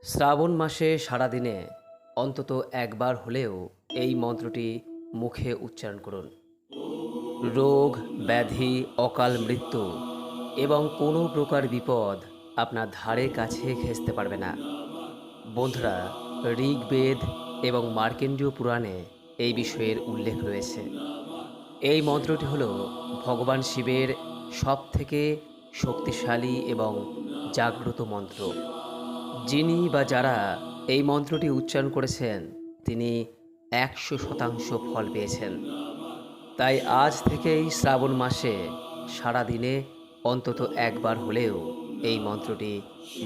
শ্রাবণ মাসে সারাদিনে অন্তত একবার হলেও এই মন্ত্রটি মুখে উচ্চারণ করুন। রোগ, ব্যাধি, অকাল মৃত্যু এবং কোনো প্রকার বিপদ আপনার ধারে কাছে ঘেঁষতে পারবে না। বন্ধুরা, ঋগ্বেদ এবং মার্কেন্ডীয় পুরাণে এই বিষয়ের উল্লেখ রয়েছে। এই মন্ত্রটি হল ভগবান শিবের সবথেকে শক্তিশালী এবং জাগ্রত মন্ত্র। যিনি বা যারা এই মন্ত্রটি উচ্চারণ করেছেন তিনি 100% ফল পেয়েছেন। তাই আজ থেকেই শ্রাবণ মাসে সারা দিনে অন্তত একবার হলেও এই মন্ত্রটি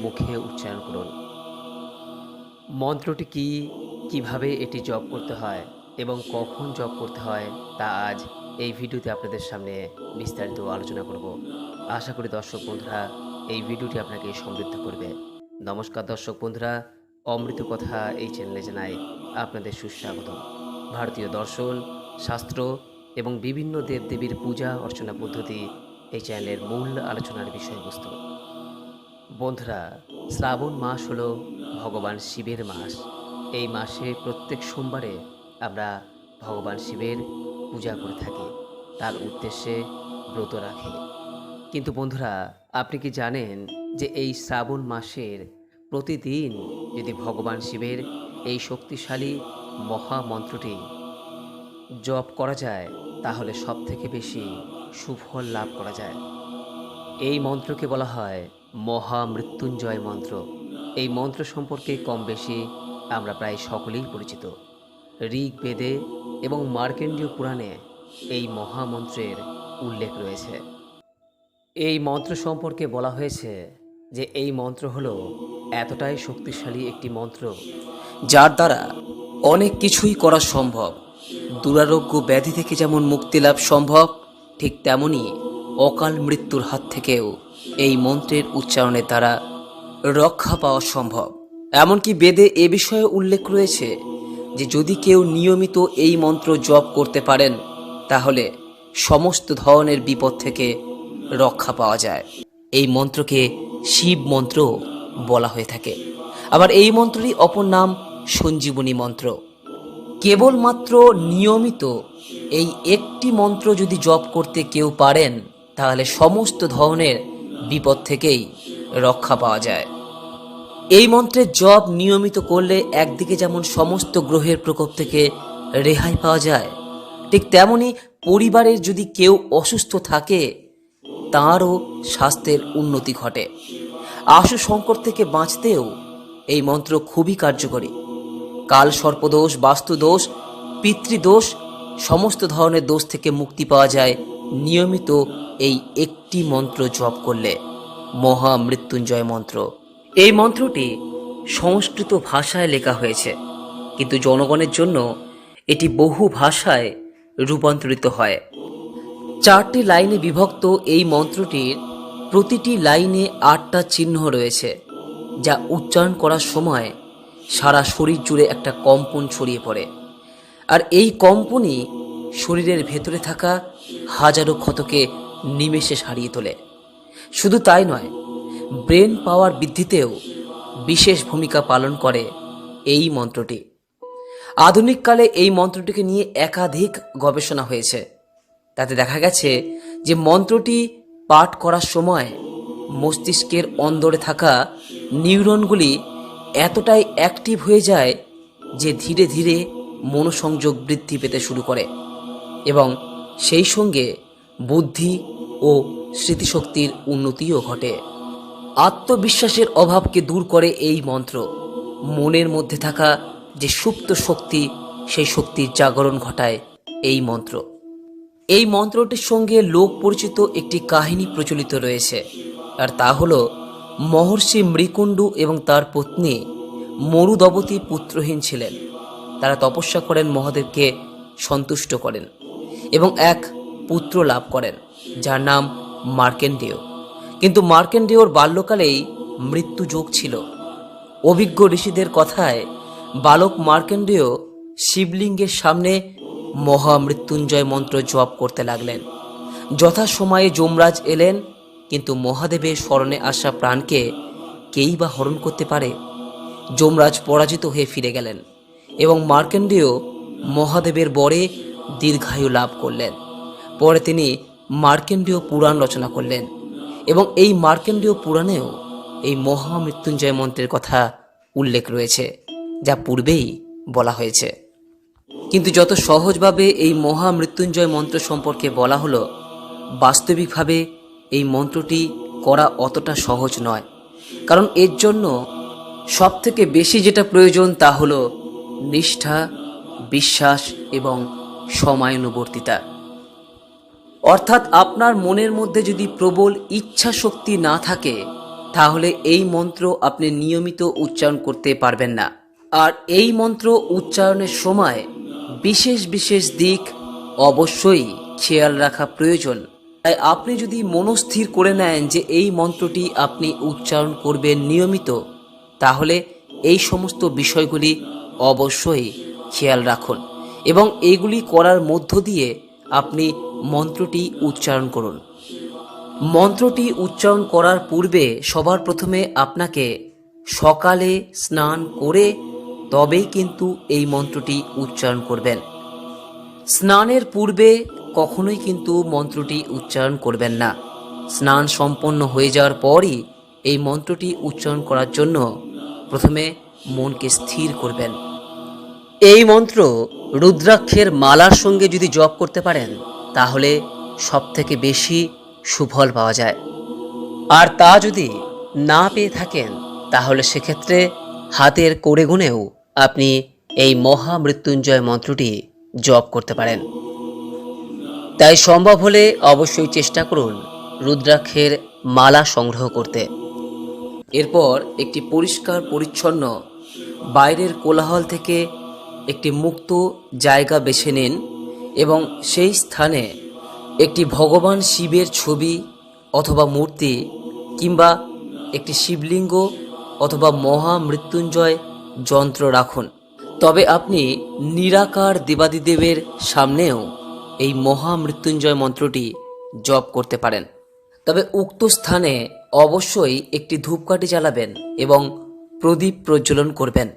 মুখে উচ্চারণ করুন। মন্ত্রটি কি, কিভাবে এটি জপ করতে হয় এবং কখন জপ করতে হয় তা আজ এই ভিডিওতে আপনাদের সামনে বিস্তারিত আলোচনা করব। আশা করি দর্শক বন্ধুরা এই ভিডিওটি আপনাকে সমৃদ্ধ করবে। নমস্কার দর্শক বন্ধুরা, অমৃত কথা এই চ্যানেলে জানাই আপনাদের সুস্বাগত। ভারতীয় দর্শন, শাস্ত্র এবং বিভিন্ন দেবদেবীর পূজা অর্চনা পদ্ধতি এই চ্যানেলের মূল আলোচনার বিষয়বস্তু। বন্ধুরা, শ্রাবণ মাস হলো ভগবান শিবের মাস। এই মাসে প্রত্যেক সোমবারে আমরা ভগবান শিবের পূজা করে থাকি, তার উদ্দেশ্যে ব্রত রাখি। কিন্তু বন্ধুরা, আপনি কি জানেন যে এই শ্রাবণ মাসের প্রতিদিন যদি ভগবান শিবের এই শক্তিশালী মহামন্ত্রটি জপ করা যায় তাহলে সবথেকে বেশি সুফল লাভ করা যায়। এই মন্ত্রকে বলা হয় মহামৃত্যুঞ্জয় মন্ত্র। এই মন্ত্র সম্পর্কে কম বেশি আমরা প্রায় সকলেই পরিচিত। ঋগ্বেদে এবং মার্কেন্ডীয় পুরাণে এই মহামন্ত্রের উল্লেখ রয়েছে। এই মন্ত্র সম্পর্কে বলা হয়েছে যে এই মন্ত্র হলো এতটাই শক্তিশালী একটি মন্ত্র যার দ্বারা অনেক কিছুই করা সম্ভব। দুরারোগ্য ব্যাধি থেকে যেমন মুক্তি লাভ সম্ভব, ঠিক তেমনি অকাল মৃত্যুর হাত থেকেও এই মন্ত্রের উচ্চারণের দ্বারা রক্ষা পাওয়া সম্ভব। এমনকি বেদে এ বিষয়ে উল্লেখ রয়েছে যে যদি কেউ নিয়মিত এই মন্ত্র জপ করতে পারেন তাহলে সমস্ত ধরনের বিপদ থেকে রক্ষা পাওয়া যায়। এই মন্ত্রকে শিব মন্ত্র বলা হয়ে থাকে। আবার এই মন্ত্রই অপর নাম সঞ্জীবনী মন্ত্র। কেবলমাত্র নিয়মিত এই একটি মন্ত্র যদি জপ করতে কেউ পারেন তাহলে সমস্ত ধরনের বিপদ থেকেই রক্ষা পাওয়া যায়। এই মন্ত্রের জপ নিয়মিত করলে একদিকে যেমন সমস্ত গ্রহের প্রকোপ থেকে রেহাই পাওয়া যায়, ঠিক তেমনি পরিবারের যদি কেউ অসুস্থ থাকে তাঁরও স্বাস্থ্যের উন্নতি ঘটে। আশু সংকট থেকে বাঁচতেও এই মন্ত্র খুবই কার্যকরী। কাল সর্পদোষ, বাস্তুদোষ, পিতৃদোষ, সমস্ত ধরনের দোষ থেকে মুক্তি পাওয়া যায় নিয়মিত এই একটি মন্ত্র জপ করলে, মহামৃত্যুঞ্জয় মন্ত্র। এই মন্ত্রটি সংস্কৃত ভাষায় লেখা হয়েছে, কিন্তু জনগণের জন্য এটি বহু ভাষায় রূপান্তরিত হয়। 4টি লাইনে বিভক্ত এই মন্ত্রটির প্রতিটি লাইনে 8টা চিহ্ন রয়েছে, যা উচ্চারণ করার সময় সারা শরীর জুড়ে একটা কম্পন ছড়িয়ে পড়ে। আর এই কম্পনই শরীরের ভেতরে থাকা হাজারো ক্ষতকে নিমেষে সারিয়ে তোলে। শুধু তাই নয়, ব্রেন পাওয়ার বৃদ্ধিতেও বিশেষ ভূমিকা পালন করে এই মন্ত্রটি। আধুনিককালে এই মন্ত্রটিকে নিয়ে একাধিক গবেষণা হয়েছে। তাতে দেখা গেছে যে মন্ত্রটি পাঠ করার সময় মস্তিষ্কের অন্দরে থাকা নিউরনগুলি এতটাই অ্যাক্টিভ হয়ে যায় যে ধীরে ধীরে মনোসংযোগ বৃদ্ধি পেতে শুরু করে এবং সেই সঙ্গে বুদ্ধি ও স্মৃতিশক্তির উন্নতিও ঘটে। আত্মবিশ্বাসের অভাবকে দূর করে এই মন্ত্র। মনের মধ্যে থাকা যে সুপ্ত শক্তি, সেই শক্তির জাগরণ ঘটায় এই মন্ত্র। এই মন্ত্রটির সঙ্গে লোক পরিচিত একটি কাহিনী প্রচলিত রয়েছে, আর তা হল মহর্ষি মৃকুণ্ডু এবং তার পত্নী মরুদবতী পুত্রহীন ছিলেন। তারা তপস্যা করেন, মহাদেবকে সন্তুষ্ট করেন এবং এক পুত্র লাভ করেন যার নাম মার্কেন্ডেয়। কিন্তু মার্কেন্ডেয়র বাল্যকালেই মৃত্যুযোগ ছিল। অভিজ্ঞ ঋষিদের কথায় বালক মার্কেন্ডেয় শিবলিঙ্গের সামনে মহামৃত্যুঞ্জয় মন্ত্র জপ করতে লাগলেন। যথাসময়ে যমরাজ এলেন, কিন্তু মহাদেবের স্মরণে আসা প্রাণকে কেই বা হরণ করতে পারে? যমরাজ পরাজিত হয়ে ফিরে গেলেন এবং মার্কেন্ডেয় মহাদেবের বরে দীর্ঘায়ু লাভ করলেন। পরে তিনি মার্কেন্ডেয় পুরাণ রচনা করলেন এবং এই মার্কেন্ডেয় পুরাণেও এই মহামৃত্যুঞ্জয় মন্ত্রের কথা উল্লেখ রয়েছে, যা পূর্বেই বলা হয়েছে। কিন্তু যত সহজভাবে এই মহামৃত্যুঞ্জয় মন্ত্র সম্পর্কে বলা হলো, বাস্তবিকভাবে এই মন্ত্রটি করা অতটা সহজ নয়। কারণ এর জন্য সবথেকে বেশি যেটা প্রয়োজন তা হলো নিষ্ঠা, বিশ্বাস এবং সময়ানুবর্তিতা। অর্থাৎ আপনার মনের মধ্যে যদি প্রবল ইচ্ছা শক্তি না থাকে, তাহলে এই মন্ত্র আপনি নিয়মিত উচ্চারণ করতে পারবেন না। আর এই মন্ত্র উচ্চারণের সময় বিশেষ বিশেষ দিক অবশ্যই খেয়াল রাখা প্রয়োজন। তাই আপনি যদি মনস্থির করে নেন যে এই মন্ত্রটি আপনি উচ্চারণ করবেন নিয়মিত, তাহলে এই সমস্ত বিষয়গুলি অবশ্যই খেয়াল রাখুন এবং এইগুলি করার মধ্য দিয়ে আপনি মন্ত্রটি উচ্চারণ করুন। মন্ত্রটি উচ্চারণ করার পূর্বে সবার প্রথমে আপনাকে সকালে স্নান করে তবেই কিন্তু এই মন্ত্রটি উচ্চারণ করবেন। স্নানের পূর্বে কখনোই কিন্তু মন্ত্রটি উচ্চারণ করবেন না। স্নান সম্পন্ন হয়ে যাওয়ার পরই এই মন্ত্রটি উচ্চারণ করার জন্য প্রথমে মনকে স্থির করবেন। এই মন্ত্র রুদ্রাক্ষের মালার সঙ্গে যদি জপ করতে পারেন, তাহলে সবথেকে বেশি সুফল পাওয়া যায়। আর তা যদি না পেয়ে থাকেন, তাহলে সেক্ষেত্রে হাতের কোড়ে গুণেও আপনি এই মহামৃত্যুঞ্জয় মন্ত্রটি জপ করতে পারেন। তাই সম্ভব হলে অবশ্যই চেষ্টা করুন রুদ্রাক্ষের মালা সংগ্রহ করতে। এরপর একটি পরিষ্কার পরিচ্ছন্ন বাইরের কোলাহল থেকে একটি মুক্ত জায়গা বেছে নিন এবং সেই স্থানে একটি ভগবান শিবের ছবি অথবা মূর্তি কিংবা একটি শিবলিঙ্গ অথবা মহামৃত্যুঞ্জয় যন্ত্র রাখুন। তবে আপনি নিরাকার দেবাদিদেবের সামনেও এই মহামৃত্যুঞ্জয় মন্ত্রটি জপ করতে পারেন। তবে উক্ত স্থানে অবশ্যই একটি ধূপকাঠি জ্বালাবেন এবং প্রদীপ প্রজ্বলন করবেন।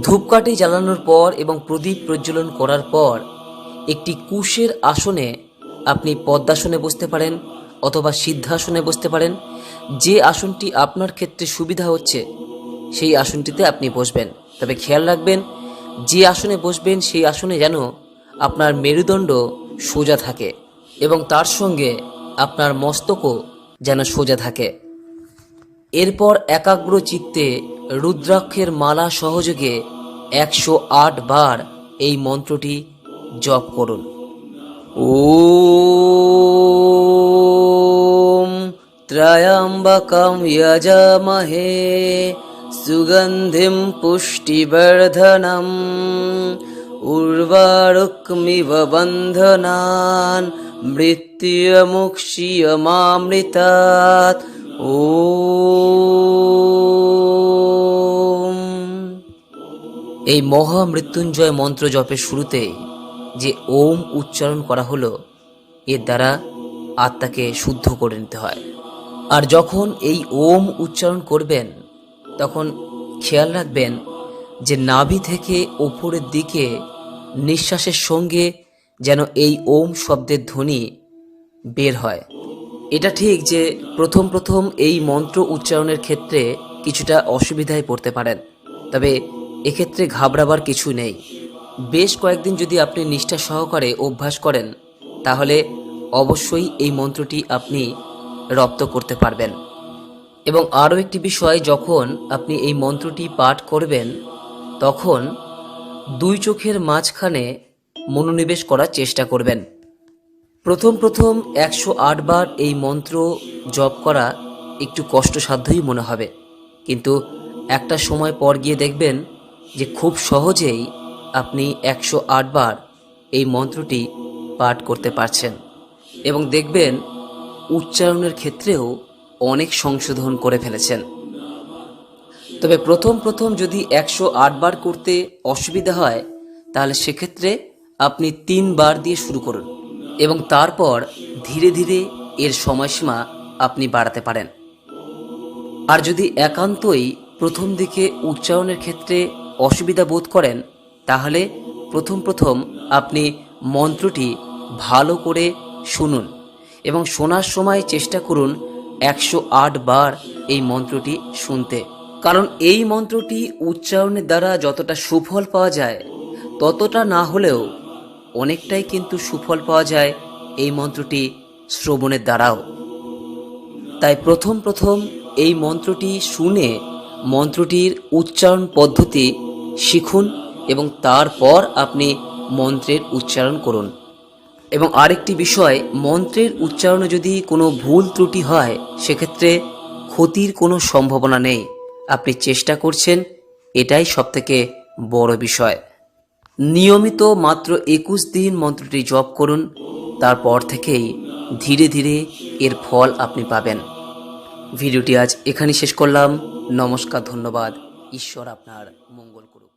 ধূপকাঠি জ্বালানোর পর এবং প্রদীপ প্রজ্বলন করার পর একটি কুশের আসনে আপনি পদ্মাসনে বসতে পারেন অথবা সিদ্ধাসনে বসতে পারেন। যে আসনটি আপনার ক্ষেত্রে সুবিধা হচ্ছে সেই আসনটিতে আপনি বসবেন। তবে খেয়াল রাখবেন, যে আসনে বসবেন সেই আসনে যেন আপনার মেরুদণ্ড সোজা থাকে এবং তার সঙ্গে আপনার মস্তকও যেন সোজা থাকে। এরপর একাগ্র চিত্তে রুদ্রাক্ষের মালা সহযোগে 108 বার এই মন্ত্রটি জপ করুন। ওম ত্রয়ম্বকম যজামহে সুগন্ধিম পুষ্টিবর্ধনম উর্বারুকমিব বন্ধনান মৃত্যুমুক্ষীয়মামৃতাৎ। ওম। এই মহামৃত্যুঞ্জয় মন্ত্র জপের শুরুতেই যে ওম উচ্চারণ করা হলো, এর দ্বারা আত্মাকে শুদ্ধ করে নিতে হয়। আর যখন এই ওম উচ্চারণ করবেন, তখন খেয়াল রাখবেন যে নাভি থেকে ওপরের দিকে নিঃশ্বাসের সঙ্গে যেন এই ওম শব্দের ধ্বনি বের হয়। এটা ঠিক যে প্রথম প্রথম এই মন্ত্র উচ্চারণের ক্ষেত্রে কিছুটা অসুবিধায় পড়তে পারেন, তবে এক্ষেত্রে ঘাবড়াবার কিছু নেই। বেশ কয়েকদিন যদি আপনি নিষ্ঠা সহকারে অভ্যাস করেন, তাহলে অবশ্যই এই মন্ত্রটি আপনি রপ্ত করতে পারবেন। এবং আরও একটি বিষয়, যখন আপনি এই মন্ত্রটি পাঠ করবেন, তখন দুই চোখের মাঝখানে মনোনিবেশ করার চেষ্টা করবেন। প্রথম 108 বার এই মন্ত্র জপ করা একটু কষ্টসাধ্যই মনে হবে, কিন্তু একটা সময় পর গিয়ে দেখবেন যে খুব সহজেই আপনি 108 বার এই মন্ত্রটি পাঠ করতে পারছেন এবং দেখবেন উচ্চারণের ক্ষেত্রেও অনেক সংশোধন করে ফেলেছেন। তবে প্রথম যদি 108 বার করতে অসুবিধা হয়, তাহলে সেক্ষেত্রে আপনি 3 বার দিয়ে শুরু করুন এবং তারপর ধীরে ধীরে এর সময়সীমা আপনি বাড়াতে পারেন। আর যদি একান্তই প্রথম দিকে উচ্চারণের ক্ষেত্রে অসুবিধা বোধ করেন, তাহলে প্রথম আপনি মন্ত্রটি ভালো করে শুনুন এবং শোনার সময় চেষ্টা করুন 108 বার এই মন্ত্রটি শুনতে। কারণ এই মন্ত্রটি উচ্চারণের দ্বারা যতটা সুফল পাওয়া যায়, ততটা না হলেও অনেকটাই কিন্তু সুফল পাওয়া যায় এই মন্ত্রটি শ্রবণের দ্বারাও। তাই প্রথম এই মন্ত্রটি শুনে মন্ত্রটির উচ্চারণ পদ্ধতি শিখুন এবং তারপর আপনি মন্ত্রের উচ্চারণ করুন। এবং আরেকটি বিষয়, মন্ত্রের উচ্চারণে যদি কোনো ভুল ত্রুটি হয়, সেক্ষেত্রে ক্ষতির কোনো সম্ভাবনা নেই। আপনি চেষ্টা করছেন, এটাই সবথেকে বড় বিষয়। নিয়মিত মাত্র 21 দিন মন্ত্রটি জপ করুন, তারপর থেকেই ধীরে ধীরে এর ফল আপনি পাবেন। ভিডিওটি আজ এখানেই শেষ করলাম। নমস্কার, ধন্যবাদ। ঈশ্বর আপনার মঙ্গল করুক।